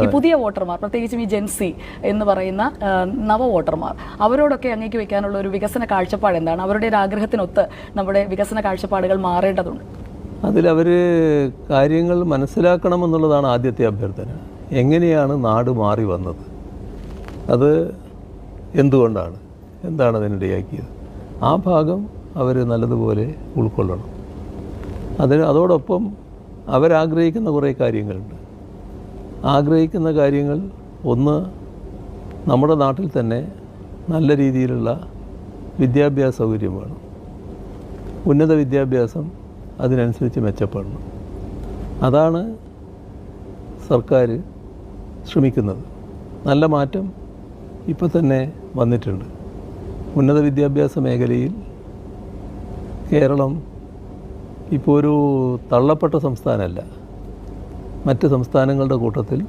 ഈ പുതിയ വോട്ടർമാർ, പ്രത്യേകിച്ചും ഈ ജെൻസി എന്ന് പറയുന്ന നവ വോട്ടർമാർ, അവരോടൊക്കെ അങ്ങേക്ക് വെക്കാനുള്ള ഒരു വികസന കാഴ്ചപ്പാട് എന്താണ്? അവരുടെ ഒരു ആഗ്രഹത്തിനൊത്ത് നമ്മുടെ വികസന കാഴ്ചപ്പാടുകൾ മാറേണ്ടതുണ്ട്. അതിലവർ കാര്യങ്ങൾ മനസ്സിലാക്കണമെന്നുള്ളതാണ് ആദ്യത്തെ അഭ്യർത്ഥന. എങ്ങനെയാണ് നാട് മാറി വന്നത്, അത് എന്തുകൊണ്ടാണ്, എന്താണ് അതിനിടയാക്കിയത്, ആ ഭാഗം അവർ നല്ലതുപോലെ ഉൾക്കൊള്ളണം. അതോടൊപ്പം അവരാഗ്രഹിക്കുന്ന കുറേ കാര്യങ്ങളുണ്ട്. ആഗ്രഹിക്കുന്ന കാര്യങ്ങൾ, ഒന്ന്, നമ്മുടെ നാട്ടിൽ തന്നെ നല്ല രീതിയിലുള്ള വിദ്യാഭ്യാസ സൗകര്യം വേണം. ഉന്നത വിദ്യാഭ്യാസം അതിനനുസരിച്ച് മെച്ചപ്പെടണം. അതാണ് സർക്കാർ ശ്രമിക്കുന്നത്. നല്ല മാറ്റം ഇപ്പോൾ തന്നെ വന്നിട്ടുണ്ട്. ഉന്നത വിദ്യാഭ്യാസ മേഖലയിൽ കേരളം ഇപ്പോൾ ഒരു തള്ളപ്പെട്ട സംസ്ഥാനമല്ല. മറ്റ് സംസ്ഥാനങ്ങളുടെ കൂട്ടത്തിൽ